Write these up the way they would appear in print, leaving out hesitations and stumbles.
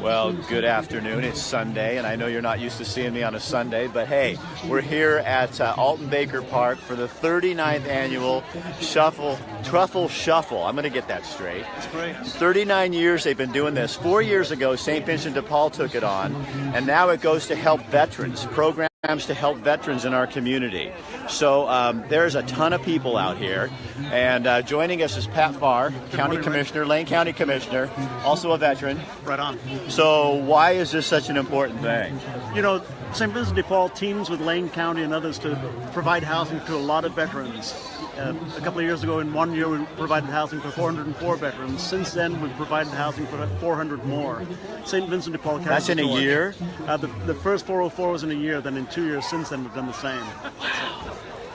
Well, good afternoon. It's Sunday, and I know you're not used to seeing me on a Sunday, but hey, we're here at Alton Baker Park for the 39th annual Truffle Shuffle. I'm going to get that straight. That's great. 39 years they've been doing this. 4 years ago, St. Vincent dePaul took it on, and now it goes to help veterans, programs to help veterans in our community. So there's a ton of people out here, and joining us is Pat Farr, County Commissioner, Lane County Commissioner, also a veteran. Right on. So why is this such an important thing? You know, St. Vincent dePaul teams with Lane County and others to provide housing to a lot of veterans. A couple of years ago, in 1 year, we provided housing for 404 veterans. Since then, we've provided housing for 400 more. St. Vincent dePaul carries That's in a year? The first 404 was in a year, then in 2 years since then, we've done the same.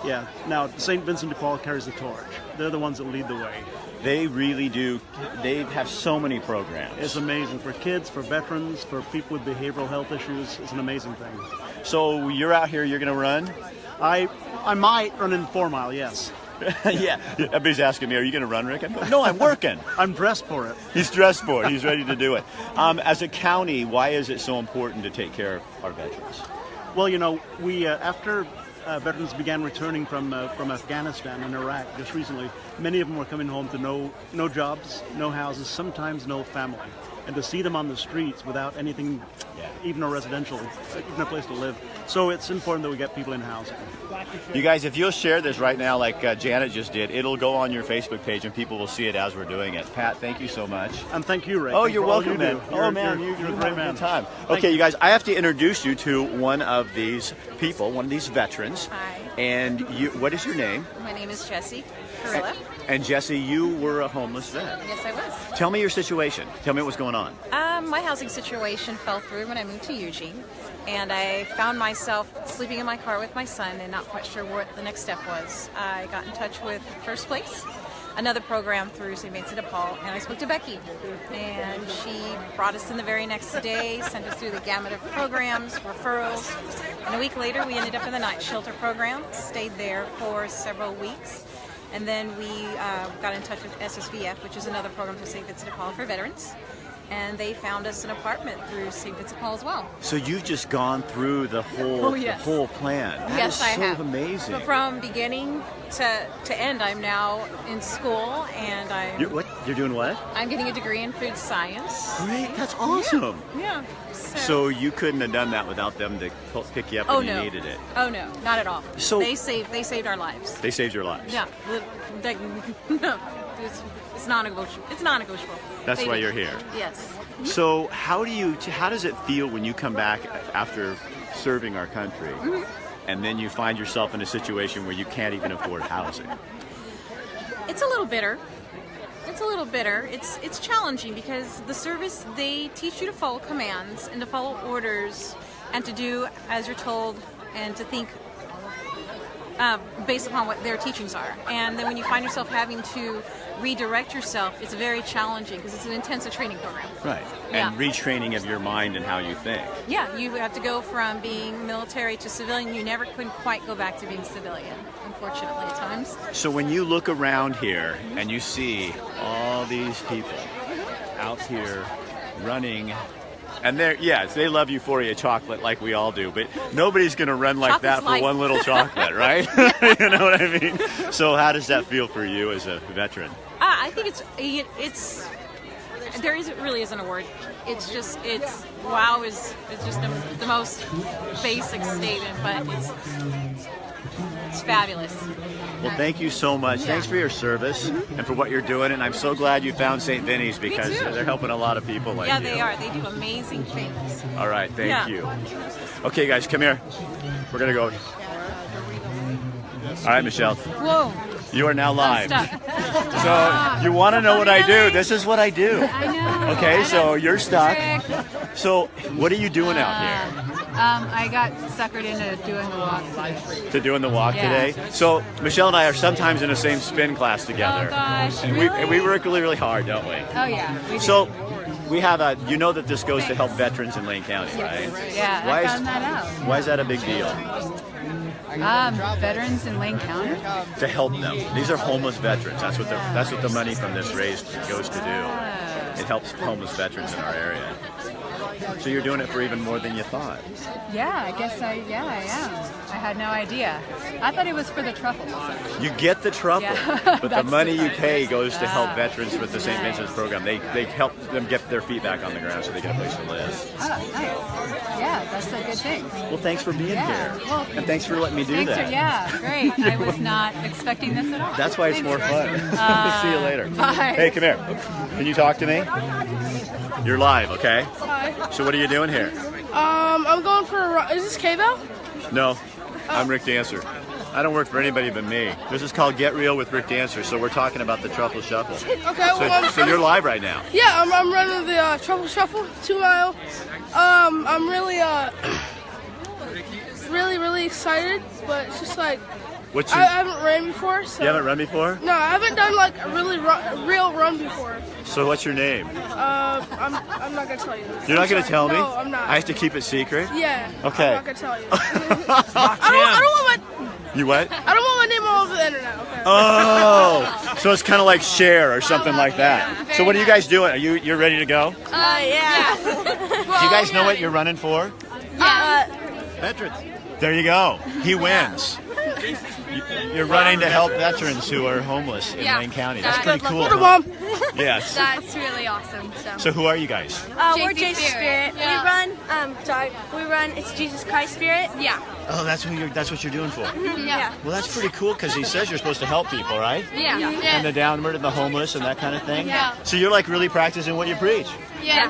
Yeah, now St. Vincent dePaul carries the torch. They're the ones that lead the way. They really do. They have so many programs. It's amazing for kids, for veterans, for people with behavioral health issues. It's an amazing thing. So you're out here, you're going to run? I might run in 4 mile, yes. Yeah. Everybody's asking me, are you going to run, Rick? I'm going, no, I'm working. I'm dressed for it. He's dressed for it. He's ready to do it. As a county, why is it so important to take care of our veterans? Well, you know, we after veterans began returning from Afghanistan and Iraq just recently, many of them were coming home to no jobs, no houses, sometimes no family. And to see them on the streets without anything, even a residential, even a place to live. So it's important that we get people in housing. You guys, if you'll share this right now like Janet just did, it'll go on your Facebook page and people will see it as we're doing it. Pat, thank you so much. And thank you, Rick. Oh, you're welcome, man. You're a great man. Time. Okay, you guys, I have to introduce you to one of these people, one of these veterans. Hi. And what is your name? My name is Jessie Carilla. And Jesse, you were a homeless vet. Yes, I was. Tell me your situation. Tell me what's going on. My housing situation fell through when I moved to Eugene, and I found myself sleeping in my car with my son and not quite sure what the next step was. I got in touch with First Place, another program through St. Vincent dePaul, and I spoke to Becky, and she brought us in the very next day, sent us through the gamut of programs, referrals, and a week later we ended up in the night shelter program, stayed there for several weeks. And then we got in touch with SSVF, which is another program through St. Vincent dePaul for veterans. And they found us an apartment through St. Vincent dePaul as well. So you've just gone through the whole plan. Yes, I have. Amazing. But from beginning to end, I'm now in school, and You're doing what? I'm getting a degree in food science. Great, that's awesome. Yeah. So you couldn't have done that without them to pick you up when you needed it. Oh no, not at all. So they saved our lives. They saved your lives. Yeah. No, it's non-negotiable. It's non-negotiable. That's why you're here. Yes. So how does it feel when you come back after serving our country, and then you find yourself in a situation where you can't even afford housing? It's a little bitter. It's challenging because the service, they teach you to follow commands and to follow orders and to do as you're told and to think based upon what their teachings are. And then when you find yourself having to redirect yourself, it's very challenging because it's an intensive training program. Right. Yeah. And retraining of your mind and how you think. Yeah, you have to go from being military to civilian. You never could quite go back to being civilian, unfortunately, at times. So when you look around here and you see all these people out here running, and they love Euphoria chocolate like we all do, but nobody's going to run like Chocolate's that for life. one little chocolate, right? You know what I mean? So how does that feel for you as a veteran? I think there really isn't a word. It's wow is just the most basic statement, but it's fabulous. Well, thank you so much. Yeah. Thanks for your service and for what you're doing. And I'm so glad you found St. Vinny's because they're helping a lot of people like you. Yeah, they are. They do amazing things. All right, thank you. Okay, guys, come here. We're going to go. All right, Michelle. Whoa. You are now live. I'm stuck. So you want to know what I do? This is what I do. I know. Okay, so you're stuck. So what are you doing out here? I got suckered into doing the walk today. So Michelle and I are sometimes in the same spin class together. Oh gosh, and really? we work really, really hard, don't we? Oh yeah, we do. So we have that this goes to help veterans in Lane County, right? Yeah, I found that out. Why is that a big deal? Veterans in Lane County? To help them. These are homeless veterans. That's what the money from this raise goes to do. it helps homeless veterans in our area. So you're doing it for even more than you thought. Yeah, I guess I am. I had no idea. I thought it was for the truffles. You get the truffle, Yeah. but the money you pay goes to help veterans with the St. Vincent's program. They help them get their feet back on the ground so they get a place to live. Oh, nice. Yeah, that's a good thing. Well, thanks for being Yeah. here. Well, And thanks for letting me do that. Yeah, great. I was not expecting this at all. That's why it's more fun. See you later. Bye. Hey, come here. Can you talk to me? You're live, okay? Hi. So what are you doing here? I'm going for a run. Is this K-Bell? No, I'm Rick Dancer. I don't work for anybody but me. This is called Get Real with Rick Dancer, so we're talking about the Truffle Shuffle. Okay, well, So you're live right now. yeah, I'm running the Truffle Shuffle 2 mile. I'm really, really excited, but it's just like, What's I your, haven't ran before, so. you haven't run before? No, I haven't done like a really real run before. So what's your name? I'm not gonna tell you. You're not going to tell me? No, I'm not. I have to keep it secret? Yeah. Okay. I'm not gonna tell you. I You what? don't want my name all over the internet. Okay. Oh, so it's kind of like Share or something like that. So what are you guys doing? Are you're ready to go? Yeah. Do you guys know what you're running for? Veterans. There you go. He wins. You're running to help veterans who are homeless in Lane County. That's pretty cool. Photo bomb. Yes. That's really awesome. So who are you guys? We're JC Spirit. Yeah. We run. It's Jesus Christ Spirit. Yeah. Oh, that's what you're doing for. Yeah. Well, that's pretty cool because he says you're supposed to help people, right? Yeah. And the downward and the homeless and that kind of thing. Yeah. So you're like really practicing what you preach. Yeah.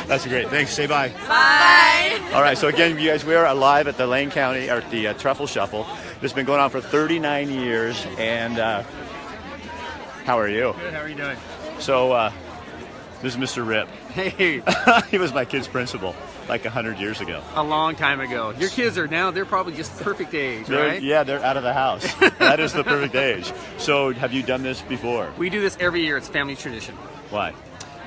That's great. Thanks. Say bye. Bye. All right. So again, you guys, we are live at the Lane County or the Truffle Shuffle. This has been going on for 39 years. And how are you? Good, how are you doing? So this is Mr. Rip. Hey, He was my kid's principal like 100 years ago. a long time ago. Your kids are now, they're probably just perfect age, right? Yeah, they're out of the house. That is the perfect age. So have you done this before? We do this every year. It's family tradition Why?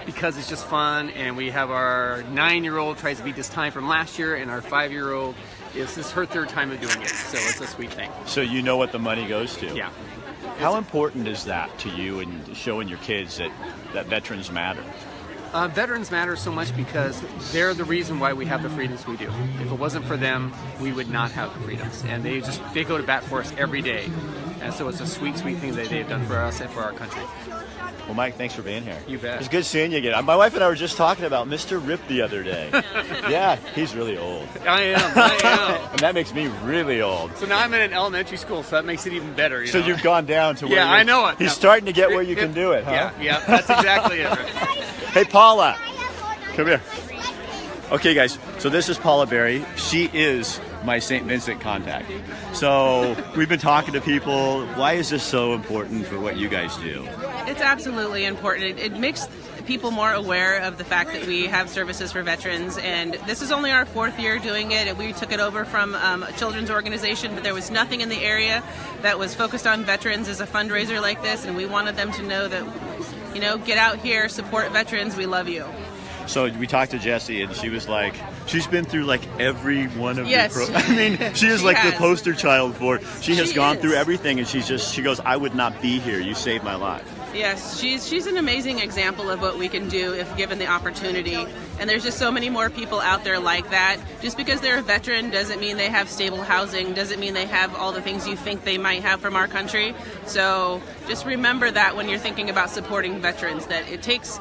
because it's just fun, and we have our 9-year-old tries to beat this time from last year, and our 5-year-old this is her 3rd time of doing it, so it's a sweet thing. So you know what the money goes to? Yeah. How important is that to you and showing your kids that veterans matter? Veterans matter so much because they're the reason why we have the freedoms we do. If it wasn't for them, we would not have the freedoms, and they go to bat for us every day. And so it's a sweet, sweet thing that they've done for us and for our country. Well, Mike, thanks for being here. You bet. It's good seeing you again. My wife and I were just talking about Mr. Rip the other day. Yeah, he's really old. I am. And that makes me really old. So now I'm in an elementary school, so that makes it even better. You So know? you've gone down to where Yeah, I know it. He's Yeah. starting to get where you can do it, huh? Yeah, that's exactly it. Right? Hey, Paula, come here. Okay, guys, so this is Paula Berry. She is my St. Vincent contact. So we've been talking to people. Why is this so important for what you guys do? It's absolutely important. It makes people more aware of the fact that we have services for veterans, and this is only our 4th year doing it. We took it over from a children's organization, but there was nothing in the area that was focused on veterans as a fundraiser like this, and we wanted them to know that, get out here, support veterans, we love you. So we talked to Jessie, and she was like, she's been through like every one of Yes. your I mean, she is She like the has. poster child for it. She has She gone is. through everything, and she goes, I would not be here. You saved my life. Yes, she's an amazing example of what we can do if given the opportunity. And there's just so many more people out there like that. Just because they're a veteran doesn't mean they have stable housing, doesn't mean they have all the things you think they might have from our country. So just remember that when you're thinking about supporting veterans, that it takes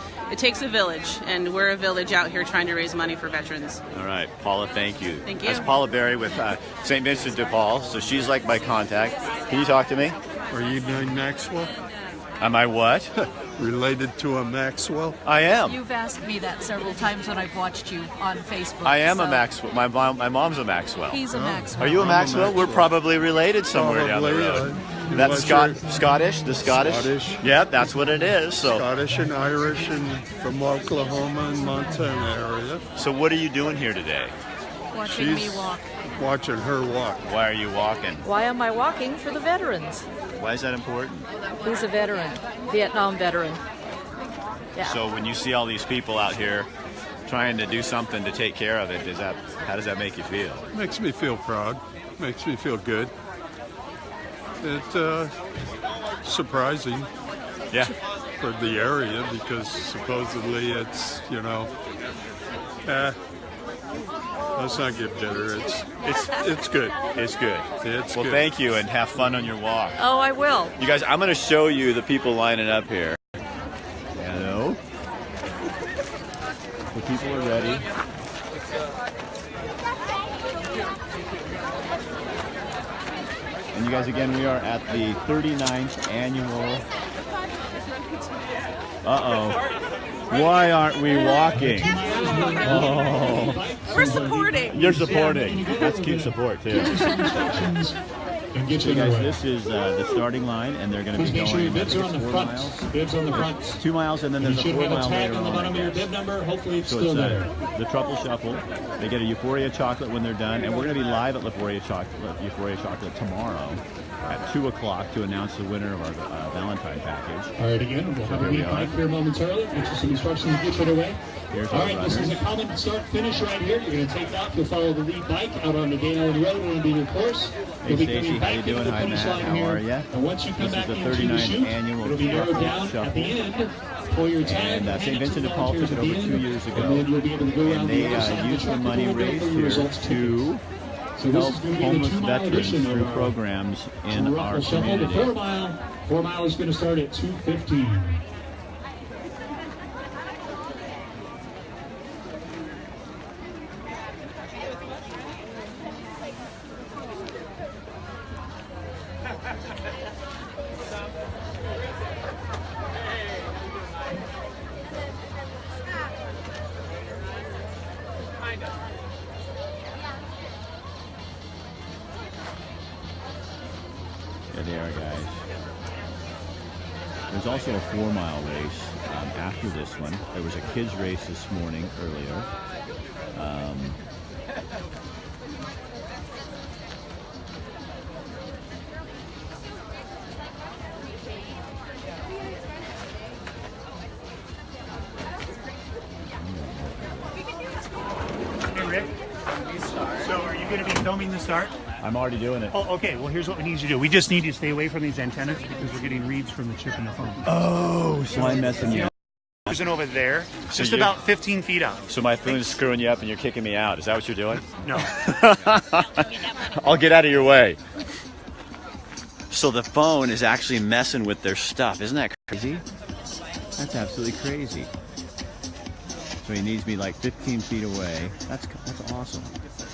a village, and we're a village out here trying to raise money for veterans. All right, Paula, thank you. Thank you. That's Paula Berry with St. Vincent dePaul. So she's like my contact. Can you talk to me? Are you doing Maxwell? Am I what? Related to a Maxwell? I am. You've asked me that several times when I've watched you on Facebook. I am a so- Maxwell. My mom's a Maxwell. He's a Maxwell. Are you a I'm a Maxwell? We're Maxwell. probably related somewhere down the Probably, road. you That's want Scottish? The Scottish? Scottish. Yeah, that's what it is. So, Scottish and Irish and from Oklahoma and Montana area. so what are you doing here today? Watching me She's walk. watching her walk. Why are you walking? Why am I walking? For the veterans. Why is that important? He's a veteran, Vietnam veteran. Yeah. So when you see all these people out here trying to do something to take care of it, how does that make you feel? Makes me feel proud. Makes me feel good. It's surprising. Yeah. for the area because supposedly it's, let's not get bitter. It's good. It's good. It's well, good. thank you, and have fun on your walk. Oh, I will. You guys, I'm going to show you the people lining up here. Hello. The people are ready. And you guys, again, we are at the 39th annual... Uh-oh. Why aren't we walking? Oh. We're supporting. You're supporting. Let's keep support, too. So guys, this is the starting line, and they're going to be going bibs are on the 4 front. miles. Bibs on the front. 2 miles, and then there's a 4 mile later on the on. bottom of your bib number. Hopefully it's So still there. the Truffle Shuffle. They get a Euphoria chocolate when they're done, and we're going to be live at Euphoria Chocolate tomorrow at 2 o'clock to announce the winner of our Valentine package. All right, again, we'll have a lead bike here momentarily. Get you some instructions to get you away. Here's All our right, runners. this is a common start-finish right here. You're going to take off. You'll follow the lead bike out on the Dane Allen Road. It'll be your course. Hey You'll be Stacy, coming how back you into doing? the Hi finish Matt, line how here. are you? And once you come This is back the into the 39th chute, annual it'll be narrowed Truffle down Shuffle. at the end. Pull your time. And St. Vincent de Paul took it over 2 years ago. And then you'll be able to go around And the they other side of used the truck, money and we'll go raised for your here results to So this help is going to be the homeless 2-mile veterans edition through of programs in our Truffle Shuffle. The community. 4 mile is going to start at 2:15. There they are, guys. There's also a 4 mile race after this one. There was a kids race this morning earlier. Hey, Rick. So are you going to be filming the start? I'm already doing it. Oh, okay. Well, here's what we need you to do. We just need you to stay away from these antennas because we're getting reads from the chip in the phone. Oh, so I'm messing you up. There's over there, So just you- about 15 feet out. So my phone's screwing you up and you're kicking me out. Is that what you're doing? No. I'll get out of your way. So the phone is actually messing with their stuff. Isn't that crazy? That's absolutely crazy. So he needs me like 15 feet away. That's awesome.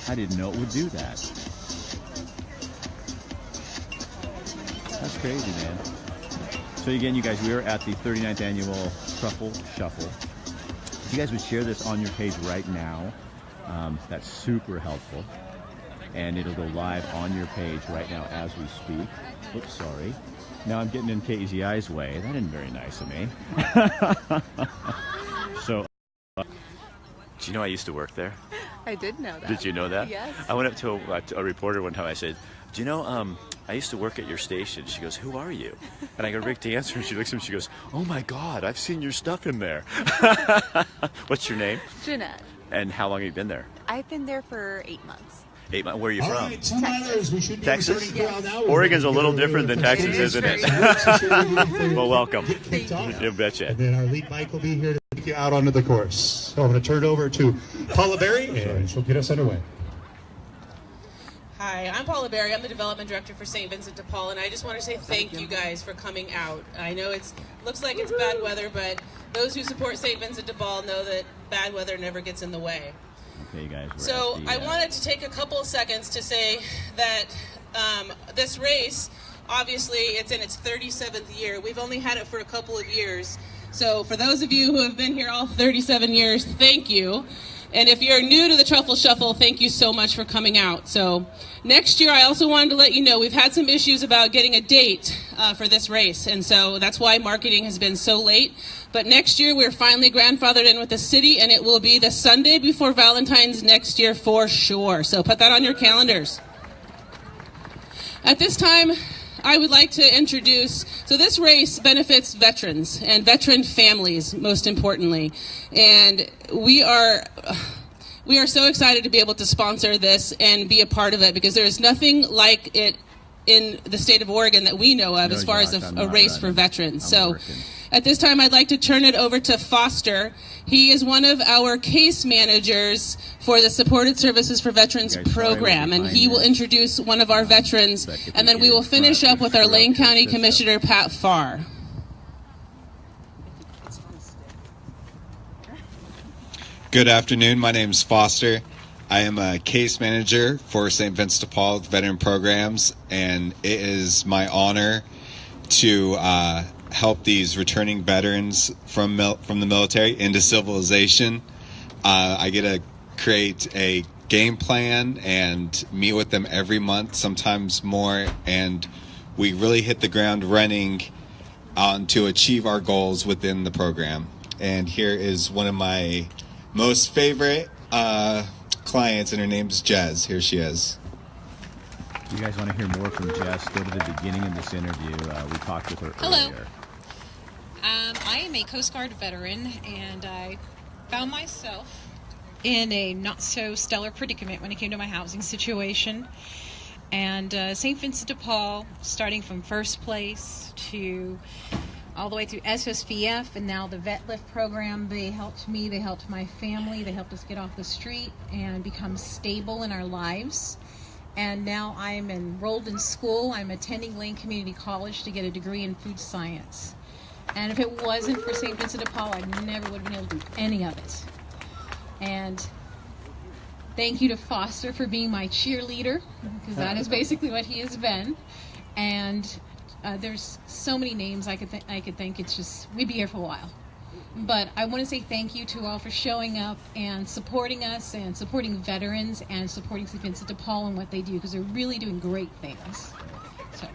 I didn't know it would do that. That's crazy, man. So again, you guys, we are at the 39th annual Truffle Shuffle. If you guys would share this on your page right now, that's super helpful. And it'll go live on your page right now as we speak. Oops, sorry. Now I'm getting in KZI's way. That isn't very nice of me. So, do you know I used to work there? I did know that. Did you know that? Yes. I went up to a reporter one time. I said, do you know, I used to work at your station. She goes, who are you? And I go, Rick Dancer. And she looks at me and she goes, oh my God, I've seen your stuff in there. What's your name? Jeanette. And how long have you been there? I've been there for 8 months. 8 months. Where are you from? Right, 2 milers. We should be Texas? returning ground now. Oregon's a little different than Texas, isn't it? Well, welcome. You betcha. And then our lead bike will be here to take you out onto the course. So I'm going to turn it over to Paula Berry, and she'll get us underway. Hi, I'm Paula Berry. I'm the development director for St. Vincent de Paul, and I just want to say thank you guys for coming out. I know it looks like it's bad weather, but those who support St. Vincent de Paul know that bad weather never gets in the way. Okay, guys. So I wanted to take a couple of seconds to say that this race, obviously, it's in its 37th year. We've only had it for a couple of years. So for those of you who have been here all 37 years, thank you. And if you're new to the Truffle Shuffle, thank you so much for coming out. So next year, I also wanted to let you know we've had some issues about getting a date for this race. And so that's why marketing has been so late. But next year, we're finally grandfathered in with the city, and it will be the Sunday before Valentine's next year for sure. So put that on your calendars. At this time, I would like to introduce, so this race benefits veterans and veteran families, most importantly. And we are so excited to be able to sponsor this and be a part of it because there is nothing like it in the state of Oregon that we know of as far as a race for veterans. So At this time, I'd like to turn it over to Foster. He is one of our case managers for the Supported Services for Veterans program, and he will introduce one of our veterans, and then we will finish up with our Lane County Commissioner, Pat Farr. Good afternoon. My name is Foster. I am a case manager for St. Vincent de Paul Veteran Programs, and it is my honor to help these returning veterans from the military into civilization. I get to create a game plan and meet with them every month, sometimes more, and we really hit the ground running to achieve our goals within the program. And here is one of my most favorite clients, and her name's Jez. Here she is. If you guys want to hear more from Jess, go to the beginning of this interview. We talked with her earlier. I am a Coast Guard veteran, and I found myself in a not-so-stellar predicament when it came to my housing situation. And St. Vincent de Paul, starting from first place to all the way through SSVF and now the Vet Lift program, they helped me, they helped my family, they helped us get off the street and become stable in our lives. And now I'm enrolled in school. I'm attending Lane Community College to get a degree in food science. And if it wasn't for St. Vincent de Paul, I never would have been able to do any of it. And thank you to Foster for being my cheerleader, because that is basically what he has been. And there's so many names I could think. It's just, we'd be here for a while. But I want to say thank you to all for showing up and supporting us and supporting veterans and supporting St. Vincent de Paul and what they do, because they're really doing great things. So,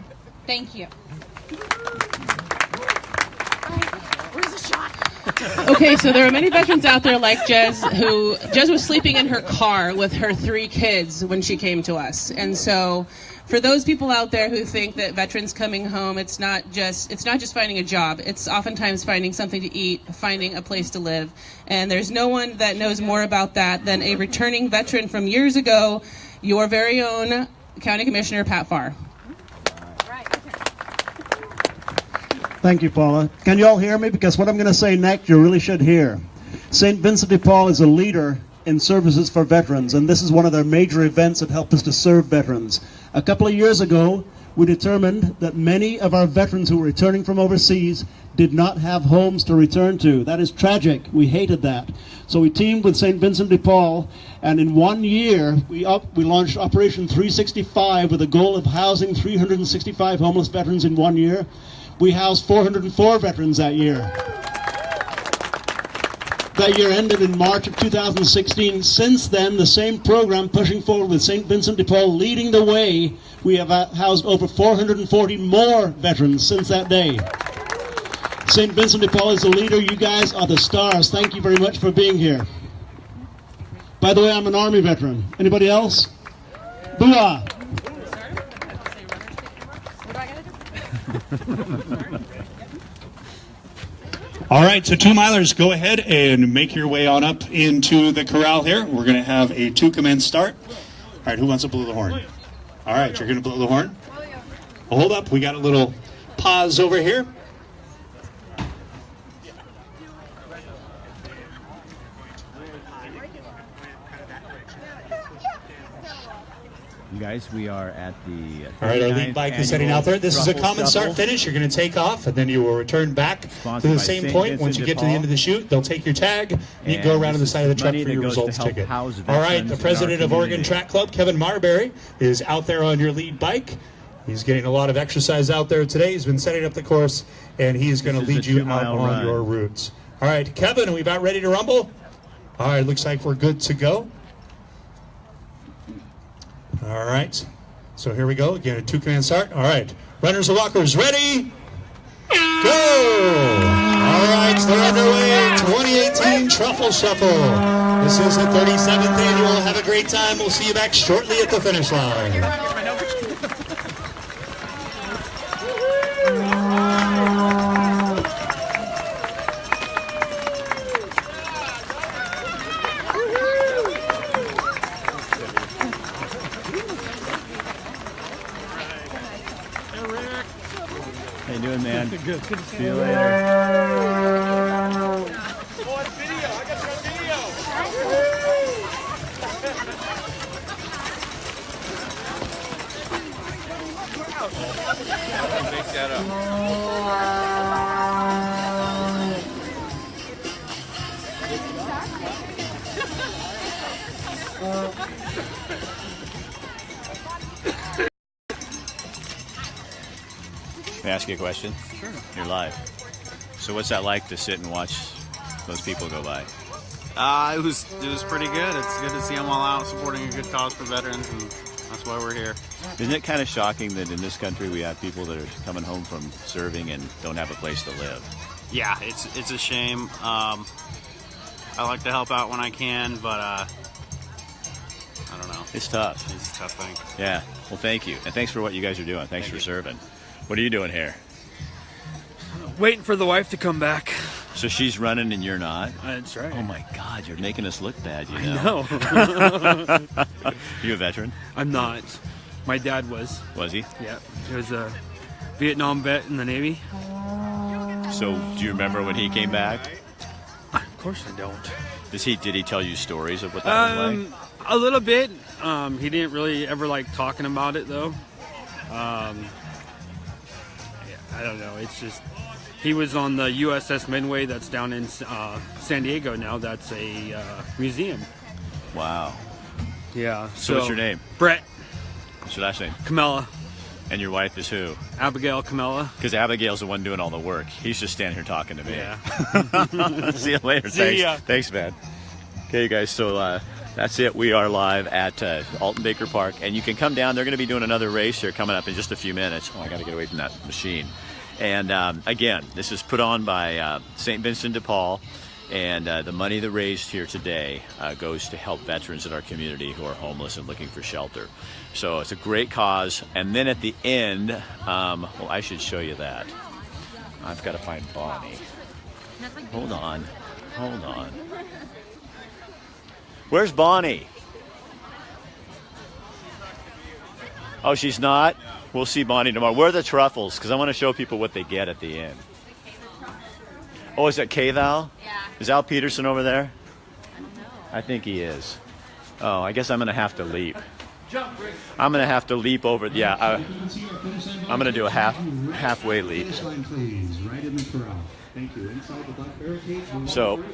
thank you. Where's the shot? Okay, so there are many veterans out there like Jez, who Jez was sleeping in her car with her 3 kids when she came to us. And so for those people out there who think that veterans coming home, it's not just finding a job. It's oftentimes finding something to eat, finding a place to live. And there's no one that knows more about that than a returning veteran from years ago, your very own County Commissioner, Pat Farr. Thank you, Paula. Can you all hear me? Because what I'm going to say next, you really should hear. St. Vincent de Paul is a leader in services for veterans, and this is one of their major events that help us to serve veterans. A couple of years ago, we determined that many of our veterans who were returning from overseas did not have homes to return to. That is tragic. We hated that. So we teamed with St. Vincent de Paul, and in 1 year, we launched Operation 365 with a goal of housing 365 homeless veterans in 1 year. We housed 404 veterans that year. That year ended in March of 2016. Since then, the same program pushing forward with St. Vincent de Paul leading the way, we have housed over 440 more veterans since that day. St. Vincent de Paul is the leader. You guys are the stars. Thank you very much for being here. By the way, I'm an Army veteran. Anybody else? Booyah! All right, so 2-milers, go ahead and make your way on up into the corral here. We're going to have a 2-command start. All right, who wants to blow the horn? All right, you're going to blow the horn? Hold up, we got a little pause over here. You guys, we are at the All right, our lead bike is heading out there. This is a common start finish. You're going to take off, and then you will return back to the same point. Once you get to the end of the chute, they'll take your tag, and you can go around to the side of the truck for your results ticket. All right, the president of Oregon Track Club, Kevin Marbury, is out there on your lead bike. He's getting a lot of exercise out there today. He's been setting up the course, and he's going to lead you out on your routes. All right, Kevin, are we about ready to rumble? All right, looks like we're good to go. All right, so here we go. Again, a 2-command start. All right, runners and walkers, ready? Go! All right, they're underway. 2018 Truffle Shuffle. This is the 37th annual. Have a great time. We'll see you back shortly at the finish line. How you doing, man? Good. Good to see you later. May I ask you a question? Sure. You're live. So what's that like to sit and watch those people go by? It was pretty good. It's good to see them all out supporting a good cause for veterans, and that's why we're here. Isn't it kind of shocking that in this country we have people that are coming home from serving and don't have a place to live? Yeah, it's a shame. I like to help out when I can, but I don't know. It's tough. It's a tough thing. Yeah. Well, thank you, and thanks for what you guys are doing. Thanks for serving. What are you doing here? Waiting for the wife to come back. So she's running and you're not? That's right. Oh my God, you're making us look bad, you I know. You a veteran? I'm not. My dad was. Was he? Yeah. He was a Vietnam vet in the Navy. So do you remember when he came back? Of course I don't. Did he tell you stories of what that was like? A little bit. He didn't really ever like talking about it though. Yeah, I don't know. It's just he was on the USS Midway that's down in San Diego now. That's a museum. Wow. Yeah. So what's your name? Brett. What's your last name? Camella. And your wife is who? Abigail Camella. Because Abigail's the one doing all the work. He's just standing here talking to me. Yeah. See you later. See Thanks. ya. Thanks, man. Okay, you guys. So that's it. We are live at Alton Baker Park, and you can come down. They're going to be doing another race here coming up in just a few minutes. Oh, I got to get away from that machine. And again, this is put on by St. Vincent de Paul, and the money that raised here today goes to help veterans in our community who are homeless and looking for shelter. So it's a great cause. And then at the end, well, I should show you that. I've got to find Bonnie. Hold on. Where's Bonnie? Oh, she's not? We'll see Bonnie tomorrow. Where are the truffles? Because I want to show people what they get at the end. Oh, is that K-Val? Yeah. Is Al Peterson over there? I don't know. I think he is. Oh, I guess I'm going to have to leap. I'm going to have to leap over. Yeah, I'm going to do a halfway leap. So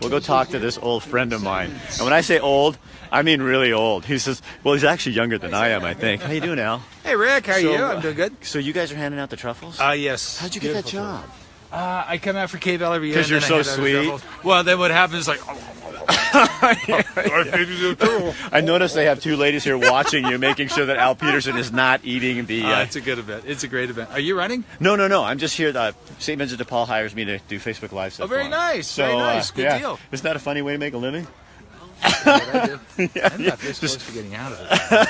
we'll go talk to this old friend of mine. And when I say old, I mean really old. He says, well, he's actually younger than I am, I think. How you doing, Al? Hey, Rick. How are you? I'm doing good. So you guys are handing out the truffles? Yes. How'd you get that job? I come out for K-Val every year. Because you're so sweet. Well, then what happens is like... I noticed they have two ladies here watching you, making sure that Al Peterson is not eating the... it's a good event. It's a great event. Are you running? No. I'm just here. St. Vincent de Paul hires me to do Facebook Live stuff. Oh, very nice. So, very nice. Good deal. Isn't that a funny way to make a living? I do. I'm not this close to getting out of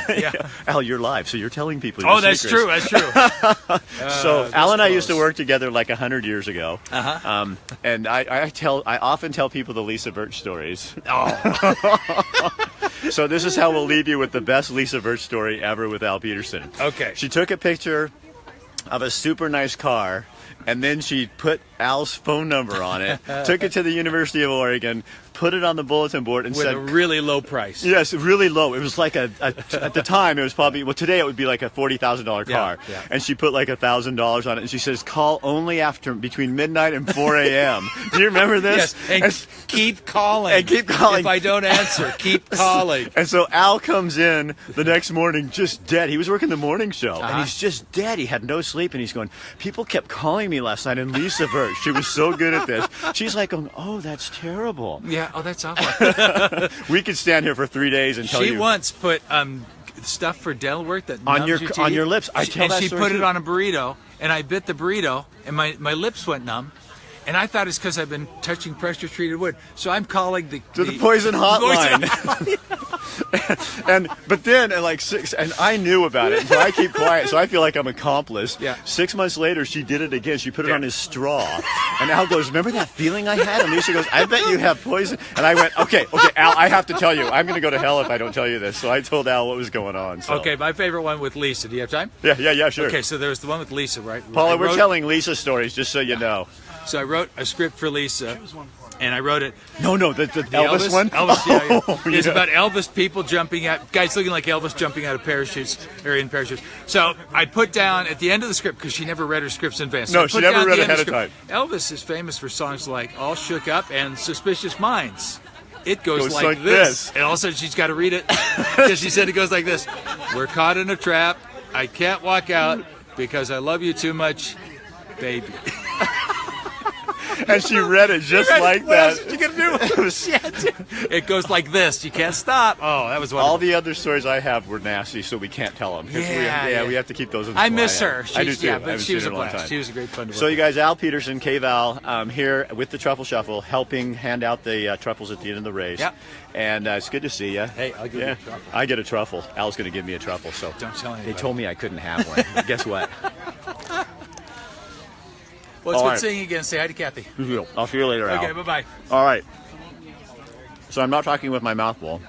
it. Yeah. Al, you're live, so you're telling people your that's secrets. true. That's true. So Al and I used to work together like 100 years ago. Uh-huh. And I often tell people the Lisa Birch stories. Oh. So this is how we'll leave you with the best Lisa Birch story ever with Al Peterson. Okay. She took a picture of a super nice car, and then she put Al's phone number on it, took it to the University of Oregon, put it on the bulletin board, and with said... a really low price. Yes, really low. It was like at the time, it was probably... Well, today it would be like a $40,000 car. Yeah. And she put like $1,000 on it, and she says, call only between midnight and 4 a.m. Do you remember this? Yes, and keep calling. And keep calling. If I don't answer, keep calling. And so Al comes in the next morning just dead. He was working the morning show, and he's just dead. He had no sleep, and he's going, people kept calling me last night, and Lisa Birch, she was so good at this. She's like, oh, that's terrible. Yeah, that's awful. We could stand here for 3 days and tell you. She once put stuff for dental work that on numbs your your lips. She put it on a burrito, and I bit the burrito, and my lips went numb. And I thought it's because I've been touching pressure-treated wood. So I'm calling the poison hotline. But then at like 6, and I knew about it, so I keep quiet. So I feel like I'm accomplice. Yeah. 6 months later, she did it again. She put it on his straw, and Al goes, "Remember that feeling I had?" And Lisa goes, "I bet you have poison." And I went, "Okay, Al, I have to tell you. I'm going to go to hell if I don't tell you this." So I told Al what was going on. So. Okay, my favorite one with Lisa. Do you have time? Yeah, sure. Okay, so there's the one with Lisa, right? Paula, we're telling Lisa stories, just so you know. So I wrote a script for Lisa, And I wrote it. No, the Elvis one? Elvis, yeah. Oh, It's yeah. about Elvis people jumping out, guys looking like Elvis jumping out of parachutes, or in parachutes. So I put down at the end of the script, because she never read her scripts in advance. So No, I she put never down at read the end ahead of the script, Elvis is famous for songs like All Shook Up and Suspicious Minds. It goes like this. And all of a sudden she's got to read it, because she said it goes like this. We're caught in a trap. I can't walk out because I love you too much, baby. And she read it just like what that. Else you gonna do? It goes like this. You can't stop. Oh, that was wonderful. All the other stories I have were nasty, so we can't tell them. Yeah. We have to keep those in the I miss her. I do She's- too. yeah, I but haven't she was seen her a in long blast. time. She was a great fun to So work you guys, Al Peterson, K-Val, here with the Truffle Shuffle, helping hand out the truffles at the end of the race. Yep. And it's good to see you. Hey, I'll give you a truffle. I get a truffle. Al's going to give me a truffle. So Don't tell anybody. They told me I couldn't have one. Guess what? Well, it's All good right. seeing you again. Say hi to Kathy. I'll see you later, Al. Okay, bye-bye. All right. So I'm not talking with my mouth full,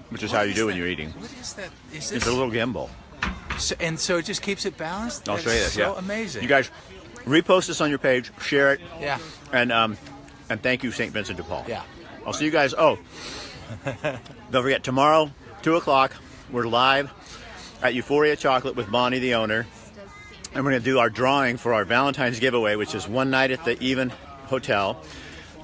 which is how you do when you're eating. What is that? Is It's this? a little gimbal. So it just keeps it balanced? I'll show you this. So Yeah, amazing. You guys, repost this on your page, share it. Yeah. And thank you, St. Vincent de Paul. Yeah. I'll see you guys. Oh, don't forget, tomorrow, 2 o'clock, we're live at Euphoria Chocolate with Bonnie, the owner. And we're going to do our drawing for our Valentine's giveaway, which is one night at the Even Hotel,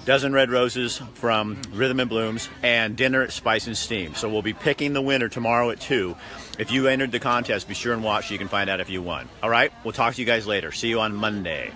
dozen red roses from Rhythm and Blooms, and dinner at Spice and Steam. So we'll be picking the winner tomorrow at 2. If you entered the contest, be sure and watch so you can find out if you won. All right? We'll talk to you guys later. See you on Monday.